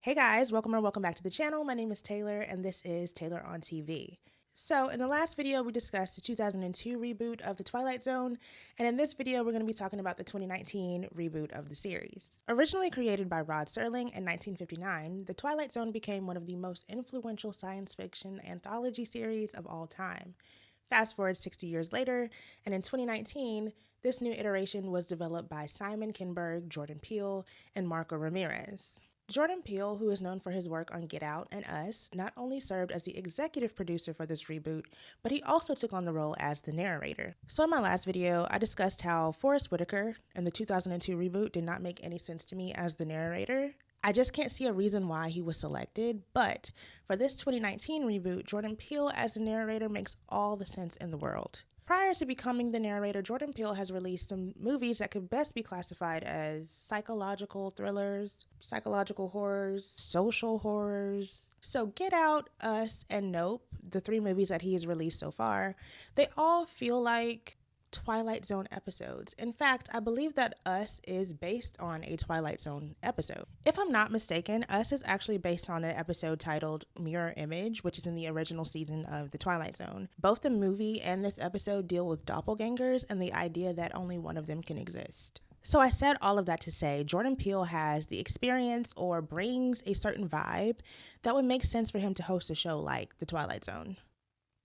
Hey guys, welcome or welcome back to the channel. My name is Taylor and this is Taylor on TV. So in the last video, we discussed the 2002 reboot of the Twilight Zone, and in this video, we're going to be talking about the 2019 reboot of the series. Originally created by Rod Serling in 1959, the Twilight Zone became one of the most influential science fiction anthology series of all time. Fast forward 60 years later, and in 2019, this new iteration was developed by Simon Kinberg, Jordan Peele, and Marco Ramirez. Jordan Peele, who is known for his work on Get Out and Us, not only served as the executive producer for this reboot, but he also took on the role as the narrator. So in my last video, I discussed how Forest Whitaker in the 2002 reboot did not make any sense to me as the narrator. I just can't see a reason why he was selected, but for this 2019 reboot, Jordan Peele as the narrator makes all the sense in the world. Prior to becoming the narrator, Jordan Peele has released some movies that could best be classified as psychological thrillers, psychological horrors, social horrors. So Get Out, Us, and Nope, the three movies that he has released so far, they all feel like Twilight Zone episodes. In fact, I believe that Us is based on a Twilight Zone episode. If I'm not mistaken, Us is actually based on an episode titled Mirror Image, which is in the original season of The Twilight Zone. Both the movie and this episode deal with doppelgangers and the idea that only one of them can exist. So I said all of that to say Jordan Peele has the experience or brings a certain vibe that would make sense for him to host a show like The Twilight Zone.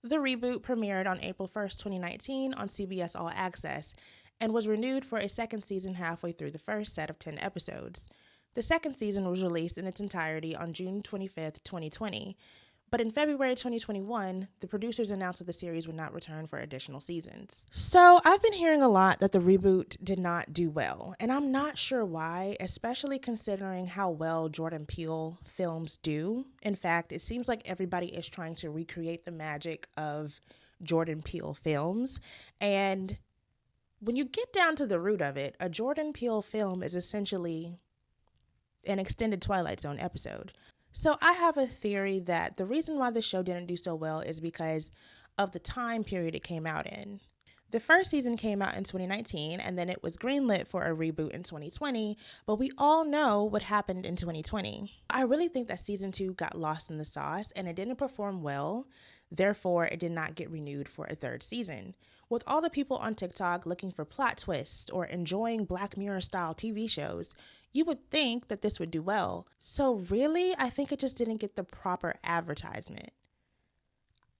The reboot premiered on April 1st, 2019 on CBS All Access and was renewed for a second season halfway through the first set of 10 episodes. The second season was released in its entirety on June 25th, 2020, but in February 2021, the producers announced that the series would not return for additional seasons. So I've been hearing a lot that the reboot did not do well, and I'm not sure why, especially considering how well Jordan Peele films do. In fact, it seems like everybody is trying to recreate the magic of Jordan Peele films, and when you get down to the root of it, a Jordan Peele film is essentially an extended Twilight Zone episode. So I have a theory that the reason why the show didn't do so well is because of the time period it came out in. The first season came out in 2019 and then it was greenlit for a reboot in 2020, but we all know what happened in 2020. I really think that season 2 got lost in the sauce and it didn't perform well. Therefore, it did not get renewed for a third season. With all the people on TikTok looking for plot twists or enjoying Black Mirror style TV shows, you would think that this would do well. So really, I think it just didn't get the proper advertisement.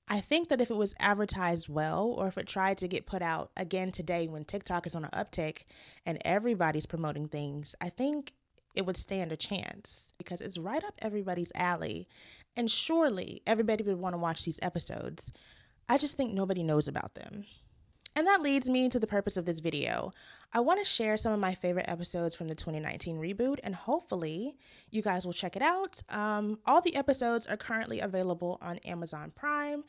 I think that if it was advertised well, or if it tried to get put out again today when TikTok is on an uptick and everybody's promoting things, I think it would stand a chance because it's right up everybody's alley. And surely everybody would want to watch these episodes. I just think nobody knows about them. And that leads me to the purpose of this video. I want to share some of my favorite episodes from the 2019 reboot, and hopefully you guys will check it out. All the episodes are currently available on Amazon Prime.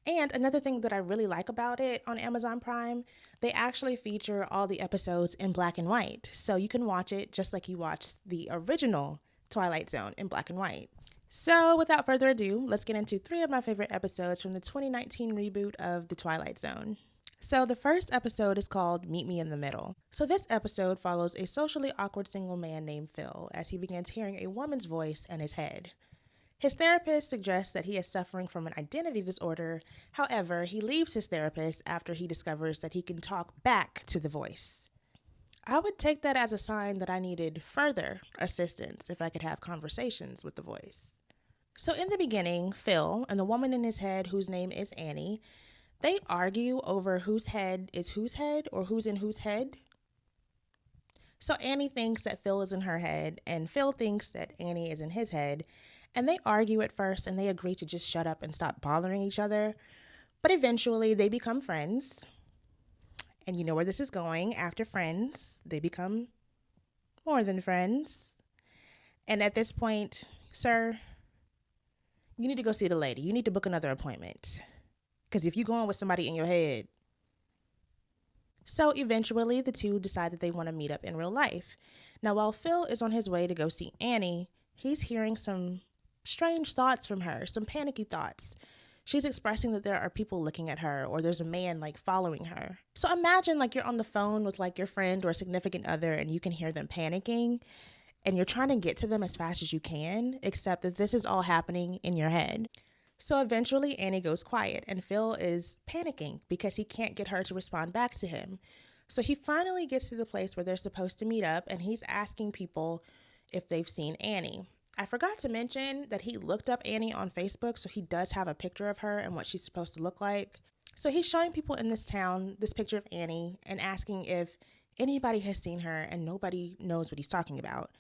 And another thing that I really like about it on Amazon Prime, they actually feature all the episodes in black and white. So you can watch it just like you watched the original Twilight Zone in black and white. So without further ado, let's get into 3 of my favorite episodes from the 2019 reboot of The Twilight Zone. So the first episode is called Meet Me in the Middle. So this episode follows a socially awkward single man named Phil as he begins hearing a woman's voice in his head. His therapist suggests that he is suffering from an identity disorder. However, he leaves his therapist after he discovers that he can talk back to the voice. I would take that as a sign that I needed further assistance if I could have conversations with the voice. So in the beginning, Phil and the woman in his head whose name is Annie, they argue over whose head is whose head or who's in whose head. So Annie thinks that Phil is in her head and Phil thinks that Annie is in his head. And they argue at first and they agree to just shut up and stop bothering each other. But eventually they become friends. And you know where this is going. After friends, they become more than friends. And at this point, sir, you need to go see the lady. You need to book another appointment. Because if you're going with somebody in your head. So eventually the two decide that they want to meet up in real life. Now while Phil is on his way to go see Annie, he's hearing some strange thoughts from her, some panicky thoughts. She's expressing that there are people looking at her or there's a man like following her. So imagine like you're on the phone with like your friend or a significant other and you can hear them panicking. and you're trying to get to them as fast as you can, except that this is all happening in your head. So eventually Annie goes quiet and Phil is panicking because he can't get her to respond back to him. So he finally gets to the place where they're supposed to meet up and he's asking people if they've seen Annie. I forgot to mention that he looked up Annie on Facebook, so he does have a picture of her and what she's supposed to look like. So he's showing people in this town this picture of Annie and asking if anybody has seen her, and nobody knows what he's talking about.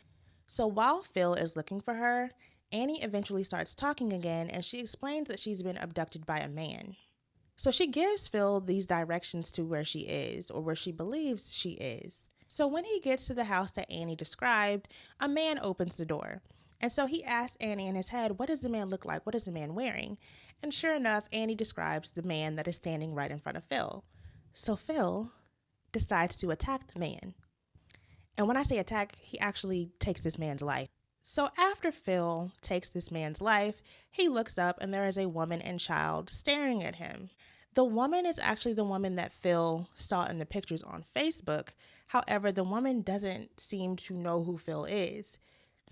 So while Phil is looking for her, Annie eventually starts talking again and she explains that she's been abducted by a man. So she gives Phil these directions to where she is, or where she believes she is. So when he gets to the house that Annie described, a man opens the door. And so he asks Annie in his head, what does the man look like? What is the man wearing? And sure enough, Annie describes the man that is standing right in front of Phil. So Phil decides to attack the man. And when I say attack, he actually takes this man's life. So after Phil takes this man's life, he looks up and there is a woman and child staring at him. The woman is actually the woman that Phil saw in the pictures on Facebook. However, the woman doesn't seem to know who Phil is.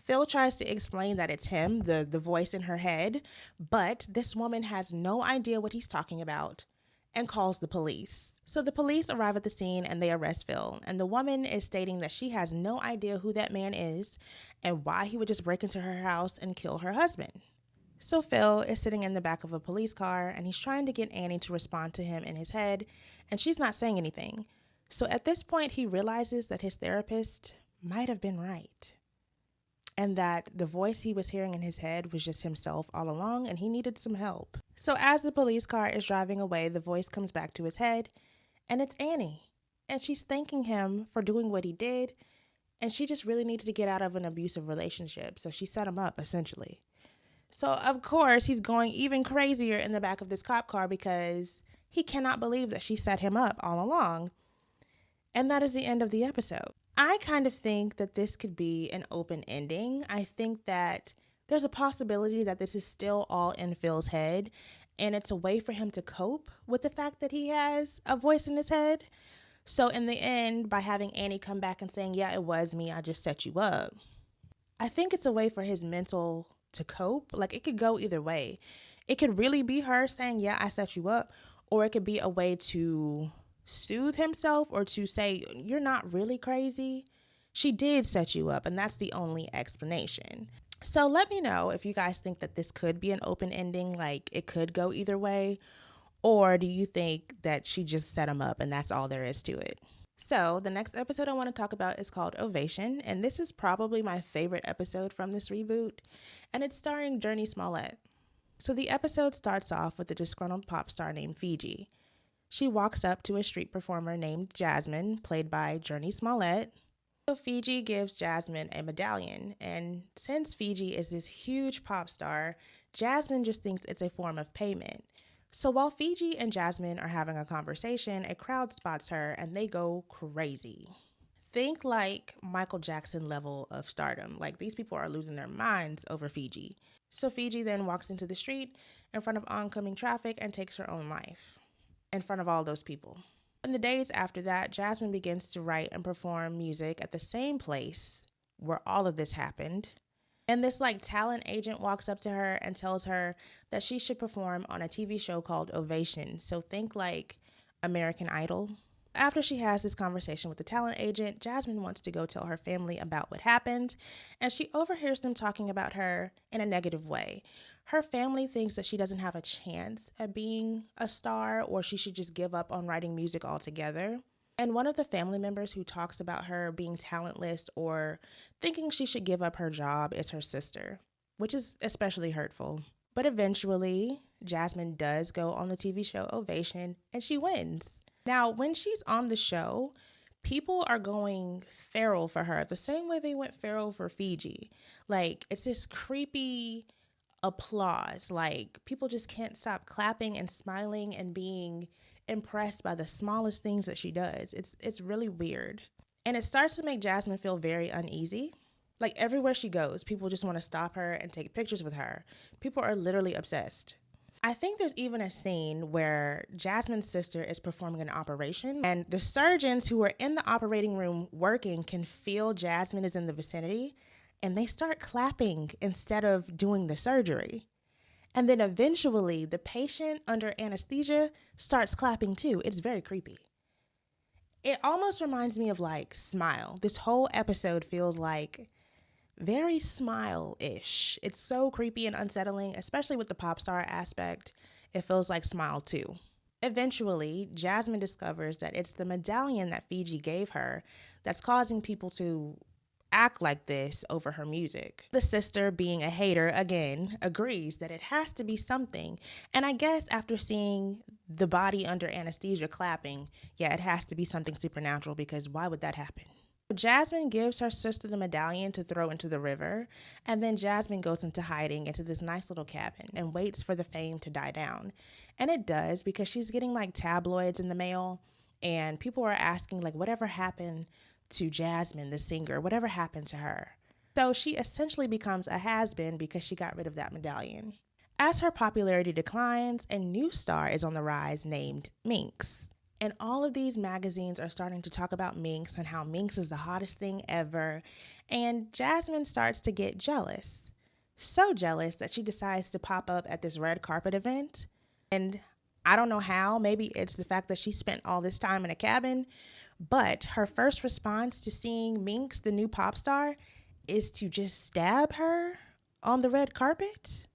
Phil tries to explain that it's him, the voice in her head, but this woman has no idea what he's talking about and calls the police. So the police arrive at the scene and they arrest Phil, and the woman is stating that she has no idea who that man is and why he would just break into her house and kill her husband. So Phil is sitting in the back of a police car and he's trying to get Annie to respond to him in his head, and she's not saying anything. So at this point he realizes that his therapist might have been right, and that the voice he was hearing in his head was just himself all along and he needed some help. So as the police car is driving away, the voice comes back to his head and it's Annie. And she's thanking him for doing what he did, and she just really needed to get out of an abusive relationship. So she set him up, essentially. So of course he's going even crazier in the back of this cop car because he cannot believe that she set him up all along. And that is the end of the episode. I kind of think that this could be an open ending. I think that there's a possibility that this is still all in Phil's head, and it's a way for him to cope with the fact that he has a voice in his head. So in the end, by having Annie come back and saying, yeah, it was me, I just set you up, I think it's a way for his mental to cope. Like, it could go either way. It could really be her saying, yeah, I set you up, or it could be a way to soothe himself or to say, you're not really crazy. She did set you up, and that's the only explanation. So let me know if you guys think that this could be an open ending, like it could go either way, or do you think that she just set him up and that's all there is to it? So the next episode I want to talk about is called Ovation, and this is probably my favorite episode from this reboot, and it's starring Journey Smollett. So the episode starts off with a disgruntled pop star named Fiji. She walks up to a street performer named Jasmine, played by Journey Smollett. So Fiji gives Jasmine a medallion, and since Fiji is this huge pop star, Jasmine just thinks it's a form of payment. So while Fiji and Jasmine are having a conversation, a crowd spots her and they go crazy. Think like Michael Jackson level of stardom. Like, these people are losing their minds over Fiji. So Fiji then walks into the street in front of oncoming traffic and takes her own life in front of all those people. In the days after that, Jasmine begins to write and perform music at the same place where all of this happened. And this talent agent walks up to her and tells her that she should perform on a TV show called Ovation. So think like American Idol. After she has this conversation with the talent agent, Jasmine wants to go tell her family about what happened, and she overhears them talking about her in a negative way. Her family thinks that she doesn't have a chance at being a star, or she should just give up on writing music altogether. And one of the family members who talks about her being talentless or thinking she should give up her job is her sister, which is especially hurtful. But eventually, Jasmine does go on the TV show Ovation, and she wins. Now, when she's on the show, people are going feral for her the same way they went feral for Fiji. Like, it's this creepy applause. Like, people just can't stop clapping and smiling and being impressed by the smallest things that she does. It's really weird. And it starts to make Jasmine feel very uneasy. Like, everywhere she goes, people just want to stop her and take pictures with her. People are literally obsessed. I think there's even a scene where Jasmine's sister is performing an operation, and the surgeons who are in the operating room working can feel Jasmine is in the vicinity, and they start clapping instead of doing the surgery. And then eventually the patient under anesthesia starts clapping too. It's very creepy. It almost reminds me of like Smile. This whole episode feels like very Smile-ish. It's so creepy and unsettling, especially with the pop star aspect. It feels like Smile too. Eventually, Jasmine discovers that it's the medallion that Fiji gave her that's causing people to act like this over her music. The sister, being a hater again, agrees that it has to be something. And I guess after seeing the body under anesthesia clapping, yeah, it has to be something supernatural, because why would that happen? Jasmine gives her sister the medallion to throw into the river, and then Jasmine goes into hiding into this nice little cabin and waits for the fame to die down. And it does, because she's getting like tabloids in the mail, and people are asking like, whatever happened to Jasmine, the singer, whatever happened to her? So she essentially becomes a has-been because she got rid of that medallion. As her popularity declines, a new star is on the rise named Minx. And all of these magazines are starting to talk about Minx and how Minx is the hottest thing ever. And Jasmine starts to get jealous. So jealous that she decides to pop up at this red carpet event. And I don't know how, maybe it's the fact that she spent all this time in a cabin, but her first response to seeing Minx, the new pop star, is to just stab her on the red carpet.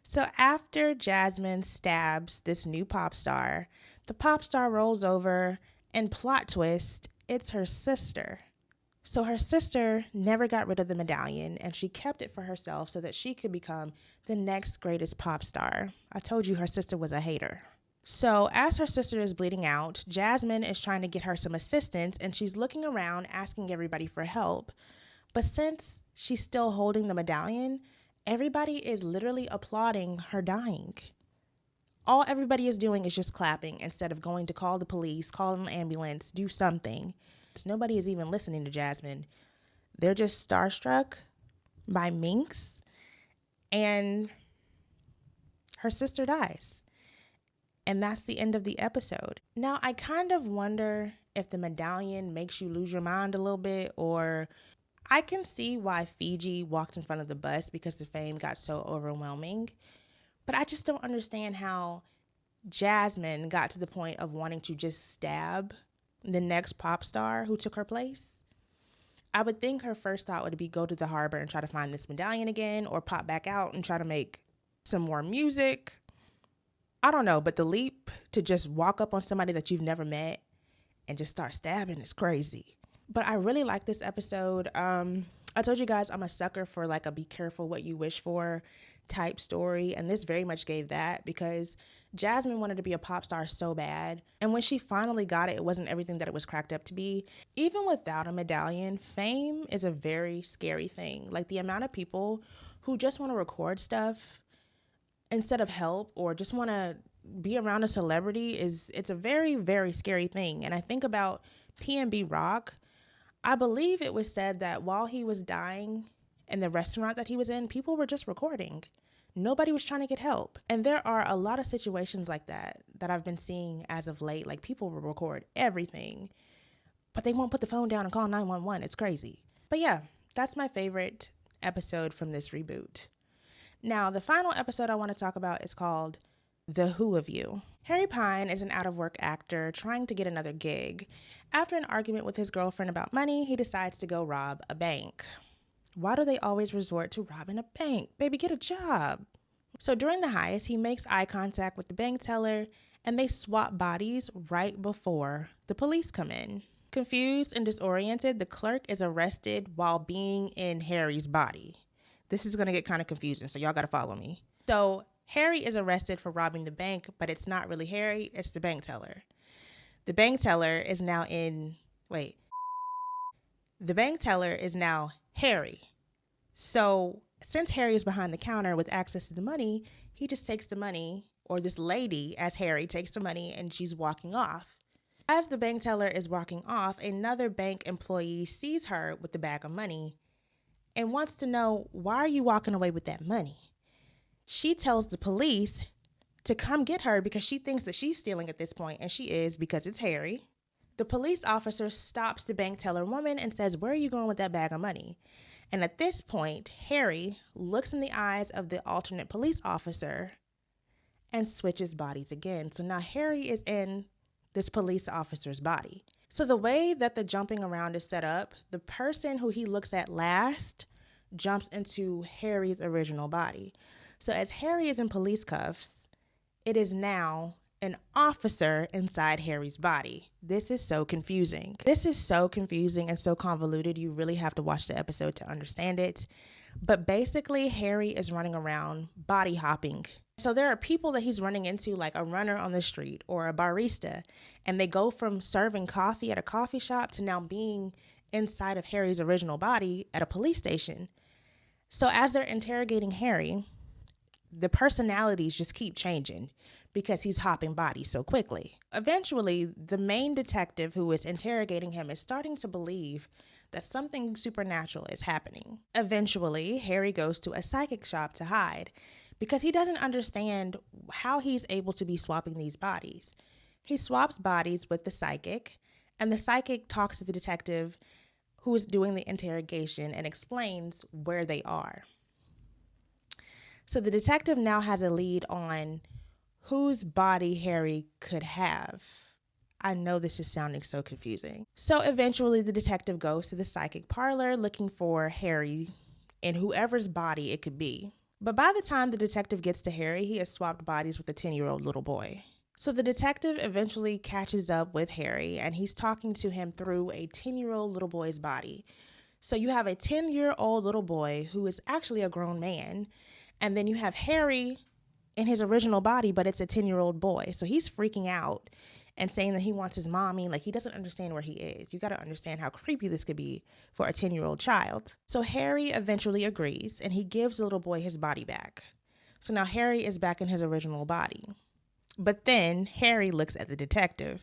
So after Jasmine stabs this new pop star, the pop star rolls over, and plot twist, it's her sister. So her sister never got rid of the medallion, and she kept it for herself so that she could become the next greatest pop star. I told you her sister was a hater. So as her sister is bleeding out, Jasmine is trying to get her some assistance, and she's looking around asking everybody for help. But since she's still holding the medallion, everybody is literally applauding her dying. All everybody is doing is just clapping instead of going to call the police, call an ambulance, do something. Nobody is even listening to Jasmine. They're just starstruck by Minx, and her sister dies. And that's the end of the episode. Now, I kind of wonder if the medallion makes you lose your mind a little bit, or I can see why Fiji walked in front of the bus because the fame got so overwhelming. But I just don't understand how Jasmine got to the point of wanting to just stab the next pop star who took her place. I would think her first thought would be go to the harbor and try to find this medallion again, or pop back out and try to make some more music. I don't know, but the leap to just walk up on somebody that you've never met and just start stabbing is crazy. But I really like this episode. I told you guys I'm a sucker for like a be careful what you wish for type story, and this very much gave that, because Jasmine wanted to be a pop star so bad, and when she finally got it, it wasn't everything that it was cracked up to be. Even without a medallion, fame is a very scary thing. Like the amount of people who just want to record stuff instead of help, or just want to be around a celebrity, it's a very, very scary thing. And I think about PNB Rock. I believe it was said that while he was dying in the restaurant that he was in, people were just recording. Nobody was trying to get help. And there are a lot of situations like that I've been seeing as of late. Like people will record everything, but they won't put the phone down and call 911. It's crazy. But yeah, that's my favorite episode from this reboot. Now, the final episode I want to talk about is called The Who of You. Harry Pine is an out-of-work actor trying to get another gig. After an argument with his girlfriend about money, he decides to go rob a bank. Why do they always resort to robbing a bank? Baby, get a job. So during the heist, he makes eye contact with the bank teller, and they swap bodies right before the police come in. Confused and disoriented, the clerk is arrested while being in Harry's body. This is going to get kind of confusing, so y'all got to follow me. So Harry is arrested for robbing the bank, but it's not really Harry, it's the bank teller. The bank teller is now Harry. So since Harry is behind the counter with access to the money, he just takes the money, or this lady as Harry takes the money, and she's walking off. As the bank teller is walking off, another bank employee sees her with the bag of money and wants to know, why are you walking away with that money? She tells the police to come get her because she thinks that she's stealing at this point, and she is, because it's Harry. The police officer stops the bank teller woman and says, where are you going with that bag of money? And at this point, Harry looks in the eyes of the alternate police officer and switches bodies again. So now Harry is in this police officer's body. So the way that the jumping around is set up, the person who he looks at last jumps into Harry's original body. So as Harry is in police cuffs, it is now an officer inside Harry's body. This is so confusing. This is so confusing and so convoluted. You really have to watch the episode to understand it. But basically, Harry is running around body hopping. So there are people that he's running into, like a runner on the street or a barista, and they go from serving coffee at a coffee shop to now being inside of Harry's original body at a police station. So as they're interrogating Harry, the personalities just keep changing because he's hopping bodies so quickly. Eventually, the main detective who is interrogating him is starting to believe that something supernatural is happening. Eventually, Harry goes to a psychic shop to hide because he doesn't understand how he's able to be swapping these bodies. He swaps bodies with the psychic, and the psychic talks to the detective who is doing the interrogation and explains where they are. So the detective now has a lead on whose body Harry could have. I know this is sounding so confusing. So eventually the detective goes to the psychic parlor looking for Harry in whoever's body it could be. But by the time the detective gets to Harry, he has swapped bodies with a 10-year-old little boy. So the detective eventually catches up with Harry and he's talking to him through a 10-year-old little boy's body. So you have a 10-year-old little boy who is actually a grown man. And then you have Harry in his original body, but it's a 10-year-old boy. So he's freaking out and saying that he wants his mommy. Like, he doesn't understand where he is. You got to understand how creepy this could be for a 10-year-old child. So Harry eventually agrees and he gives the little boy his body back. So now Harry is back in his original body. But then Harry looks at the detective.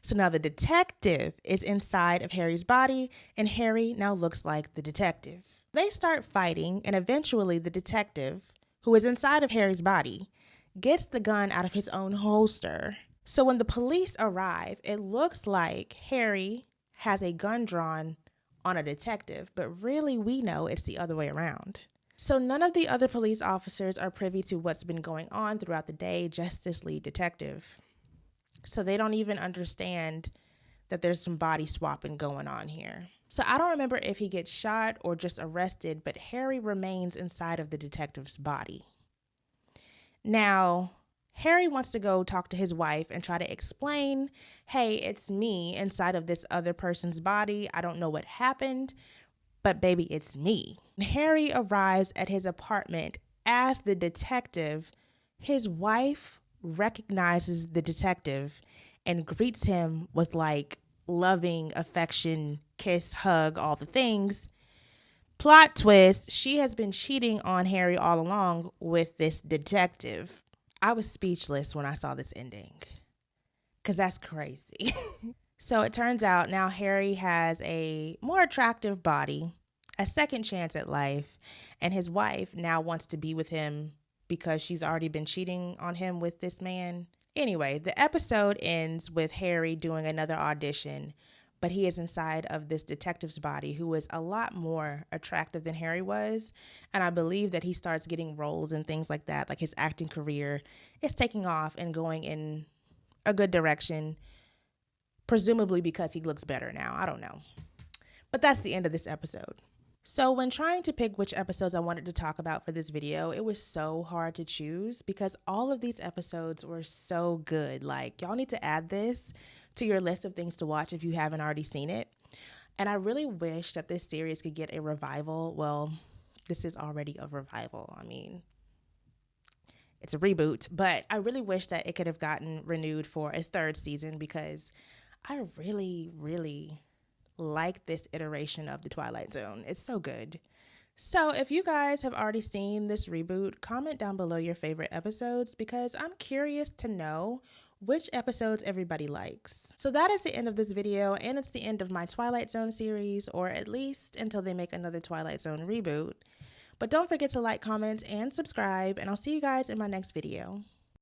So now the detective is inside of Harry's body and Harry now looks like the detective. They start fighting and eventually the detective, who is inside of Harry's body, gets the gun out of his own holster. So when the police arrive, it looks like Harry has a gun drawn on a detective, but really we know it's the other way around. So none of the other police officers are privy to what's been going on throughout the day, just this lead detective. So they don't even understand that there's some body swapping going on here. So I don't remember if he gets shot or just arrested, but Harry remains inside of the detective's body. Now, Harry wants to go talk to his wife and try to explain, hey, it's me inside of this other person's body. I don't know what happened, but baby, it's me. Harry arrives at his apartment as the detective. His wife recognizes the detective and greets him with like loving affection, kiss, hug, all the things. Plot twist, she has been cheating on Harry all along with this detective. I was speechless when I saw this ending because that's crazy. So it turns out now Harry has a more attractive body, a second chance at life, and his wife now wants to be with him because she's already been cheating on him with this man. Anyway, the episode ends with Harry doing another audition, but he is inside of this detective's body who is a lot more attractive than Harry was. And I believe that he starts getting roles and things like that, like his acting career is taking off and going in a good direction, presumably because he looks better now. I don't know. But that's the end of this episode. So when trying to pick which episodes I wanted to talk about for this video, it was so hard to choose because all of these episodes were so good. Like, y'all need to add this to your list of things to watch if you haven't already seen it. And I really wish that this series could get a revival. Well, this is already a revival. I mean, it's a reboot, but I really wish that it could have gotten renewed for a third season because I really, really like this iteration of the Twilight Zone. It's so good. So if you guys have already seen this reboot, comment down below your favorite episodes because I'm curious to know which episodes everybody likes. So that is the end of this video, and it's the end of my Twilight Zone series, or at least until they make another Twilight Zone reboot. But don't forget to like, comment, and subscribe, and I'll see you guys in my next video.